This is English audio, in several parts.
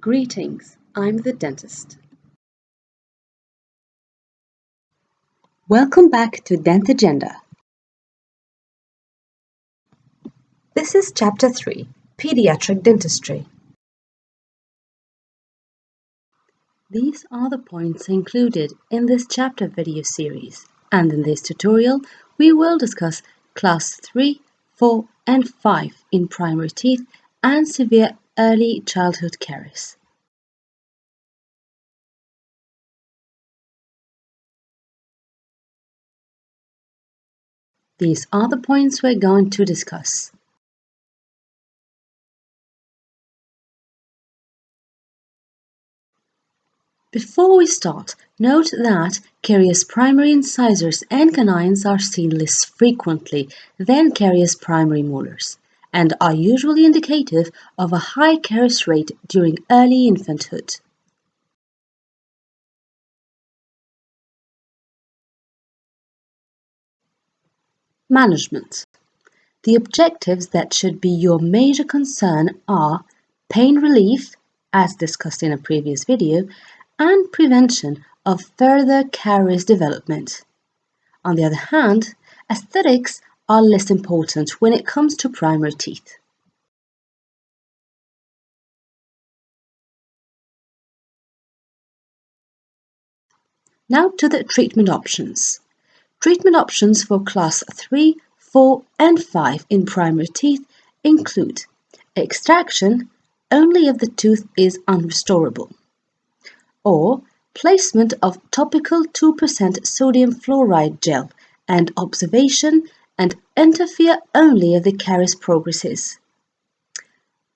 Greetings, I'm the dentist. Welcome back to DENTAGENDA. This is Chapter 3, Pediatric Dentistry. These are the points included in this chapter video series, and in this tutorial we will discuss Class 3, 4 and 5 in primary teeth and severe early childhood caries. These are the points we're going to discuss. Before we start, note that carious primary incisors and canines are seen less frequently than carious primary molars, and are usually indicative of a high caries rate during early infanthood. Management. The objectives that should be your major concern are pain relief, as discussed in a previous video, and prevention of further caries development. On the other hand, aesthetics are less important when it comes to primary teeth. Now to the treatment options. Treatment options for Class 3, 4 and 5 in primary teeth include extraction only if the tooth is unrestorable, or placement of topical 2% sodium fluoride gel and observation and interfere only if the caries progresses,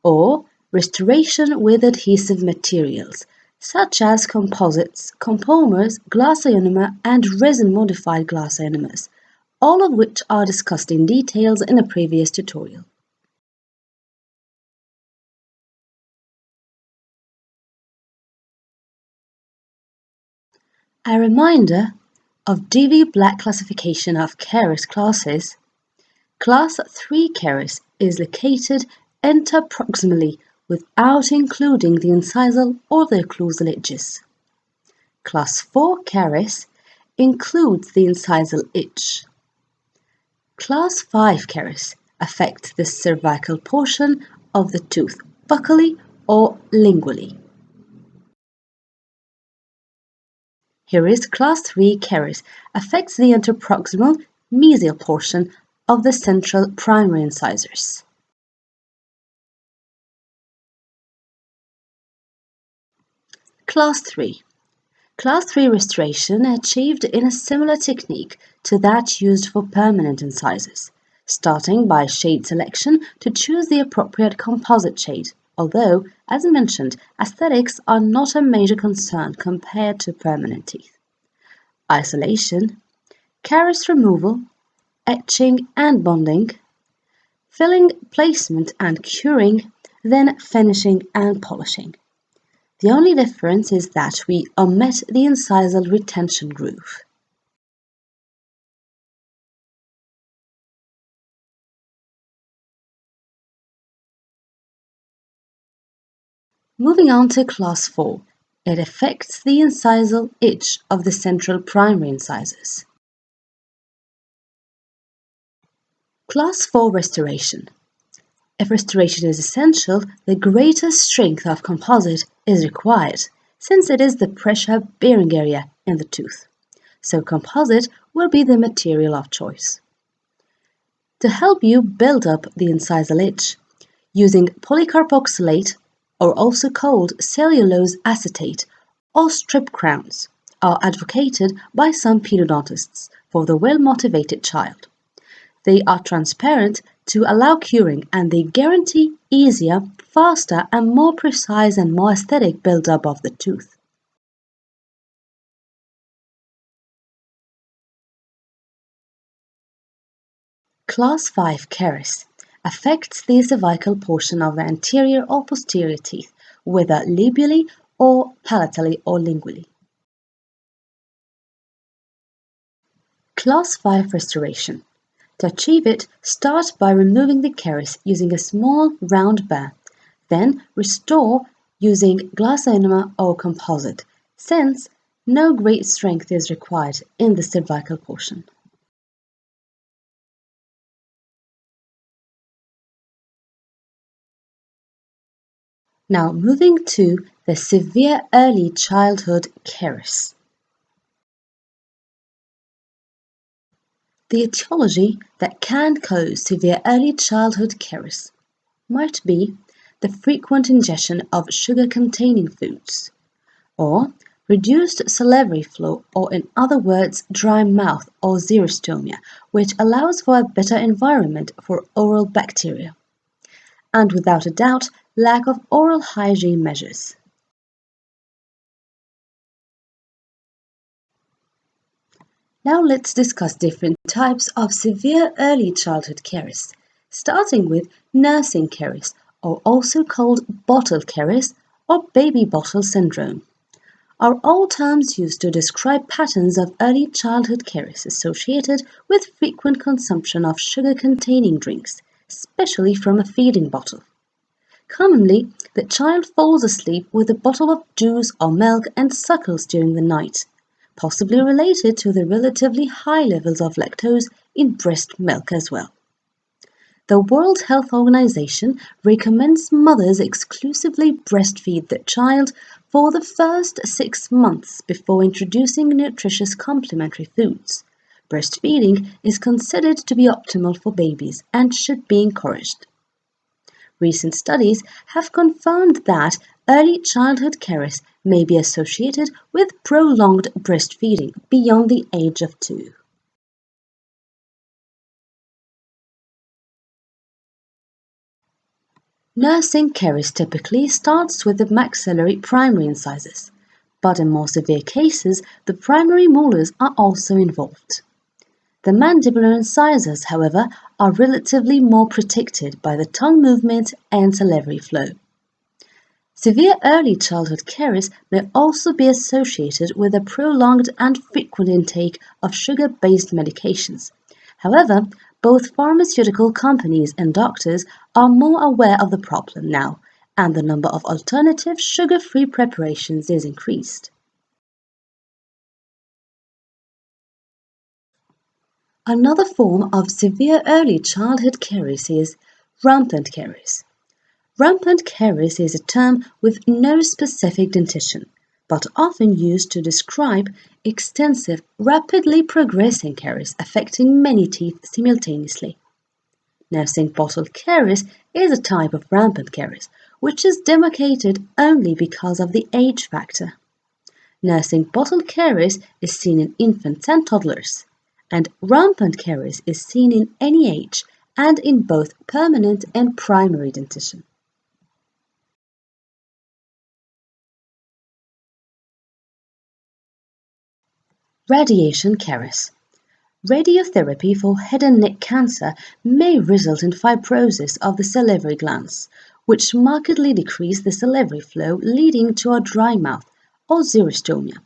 or restoration with adhesive materials such as composites, compomers, glass ionomer and resin-modified glass ionomers, all of which are discussed in details in a previous tutorial. A reminder of DV Black classification of caries classes. Class 3 caries is located interproximally without including the incisal or the occlusal edges. Class 4 caries includes the incisal edge. Class 5 caries affect the cervical portion of the tooth buccally or lingually. Here is Class 3 caries affects the interproximal mesial portion of the central primary incisors. Class 3. Class 3 restoration achieved in a similar technique to that used for permanent incisors, starting by shade selection to choose the appropriate composite shade, although, as mentioned, aesthetics are not a major concern compared to permanent teeth. Isolation, caries removal, etching and bonding, filling, placement and curing, then finishing and polishing. The only difference is that we omit the incisal retention groove. Moving on to Class 4, it affects the incisal edge of the central primary incisors. Class 4 restoration. If restoration is essential, the greatest strength of composite is required, since it is the pressure-bearing area in the tooth. So composite will be the material of choice. To help you build up the incisal edge, using polycarboxylate, or also called cellulose acetate, or strip crowns, are advocated by some periodontists for the well-motivated child. They are transparent to allow curing, and they guarantee easier, faster and more precise and more aesthetic build-up of the tooth. Class 5 caries affects the cervical portion of the anterior or posterior teeth, whether labially or palatally or lingually. Class 5 restoration. To achieve it, start by removing the caries using a small round burr. Then restore using glass enema or composite, since no great strength is required in the cervical portion. Now moving to the severe early childhood caries. The etiology that can cause severe early childhood caries might be the frequent ingestion of sugar-containing foods, or reduced salivary flow, or in other words, dry mouth or xerostomia, which allows for a better environment for oral bacteria, and without a doubt, lack of oral hygiene measures. Now let's discuss different types of severe early childhood caries, starting with nursing caries, or also called bottle caries or baby bottle syndrome, are all terms used to describe patterns of early childhood caries associated with frequent consumption of sugar-containing drinks, especially from a feeding bottle. Commonly, the child falls asleep with a bottle of juice or milk and suckles during the night, possibly related to the relatively high levels of lactose in breast milk as well. The World Health Organization recommends mothers exclusively breastfeed their child for the first 6 months before introducing nutritious complementary foods. Breastfeeding is considered to be optimal for babies and should be encouraged. Recent studies have confirmed that early childhood caries may be associated with prolonged breastfeeding beyond the age of 2. Nursing caries typically starts with the maxillary primary incisors, but in more severe cases, the primary molars are also involved. The mandibular incisors, however, are relatively more protected by the tongue movement and salivary flow. Severe early childhood caries may also be associated with a prolonged and frequent intake of sugar-based medications. However, both pharmaceutical companies and doctors are more aware of the problem now, and the number of alternative sugar-free preparations is increased. Another form of severe early childhood caries is rampant caries. Rampant caries is a term with no specific dentition, but often used to describe extensive, rapidly progressing caries affecting many teeth simultaneously. Nursing bottle caries is a type of rampant caries, which is demarcated only because of the age factor. Nursing bottle caries is seen in infants and toddlers, and rampant caries is seen in any age and in both permanent and primary dentition. Radiation caries. Radiotherapy for head and neck cancer may result in fibrosis of the salivary glands, which markedly decrease the salivary flow, leading to a dry mouth or xerostomia,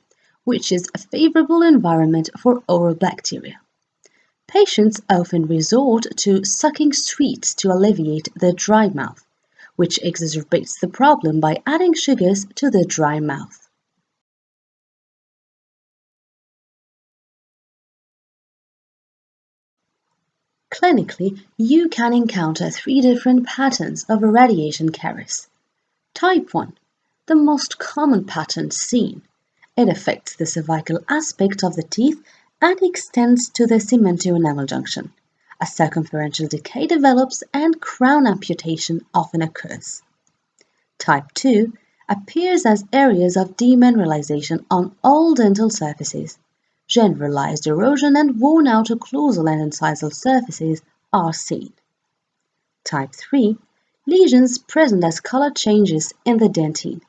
which is a favorable environment for oral bacteria. Patients often resort to sucking sweets to alleviate their dry mouth, which exacerbates the problem by adding sugars to the dry mouth. Clinically, you can encounter 3 different patterns of irradiation caries. Type 1, the most common pattern seen. It affects the cervical aspect of the teeth and extends to the cemento-enamel junction. A circumferential decay develops and crown amputation often occurs. Type 2 appears as areas of demineralization on all dental surfaces. Generalized erosion and worn-out occlusal and incisal surfaces are seen. Type 3 lesions present as color changes in the dentine.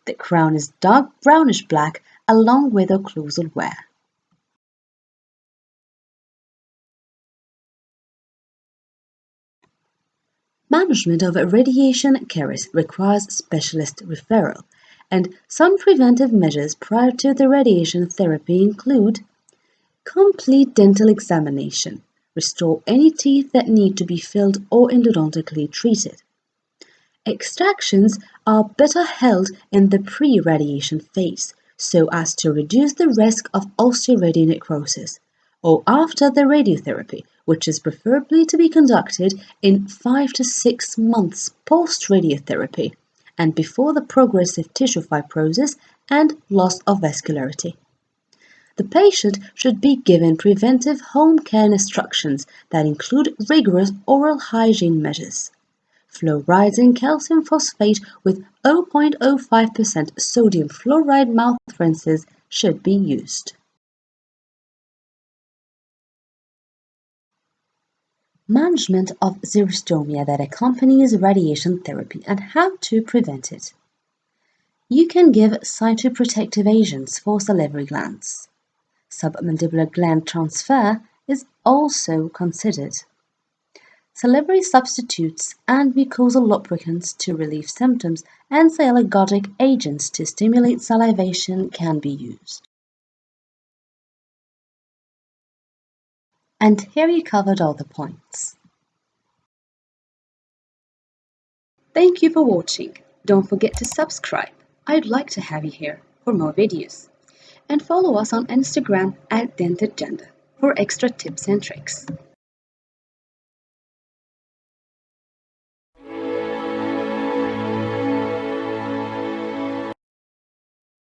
The crown is dark brownish-black along with occlusal wear. Management of radiation caries requires specialist referral, and some preventive measures prior to the radiation therapy include complete dental examination. Restore any teeth that need to be filled or endodontically treated. Extractions are better held in the pre-radiation phase so as to reduce the risk of osteoradionecrosis, or after the radiotherapy, which is preferably to be conducted in 5 to 6 months post-radiotherapy and before the progressive tissue fibrosis and loss of vascularity. The patient should be given preventive home care instructions that include rigorous oral hygiene measures. Fluoriding calcium phosphate with 0.05% sodium fluoride mouth rinses should be used. Management of xerostomia that accompanies radiation therapy and how to prevent it. You can give cytoprotective agents for salivary glands. Submandibular gland transfer is also considered. Salivary substitutes and mucosal lubricants to relieve symptoms and sialagogic agents to stimulate salivation can be used. And here you covered all the points. Thank you for watching. Don't forget to subscribe. I'd like to have you here for more videos. And follow us on Instagram at DENTAGENDA for extra tips and tricks.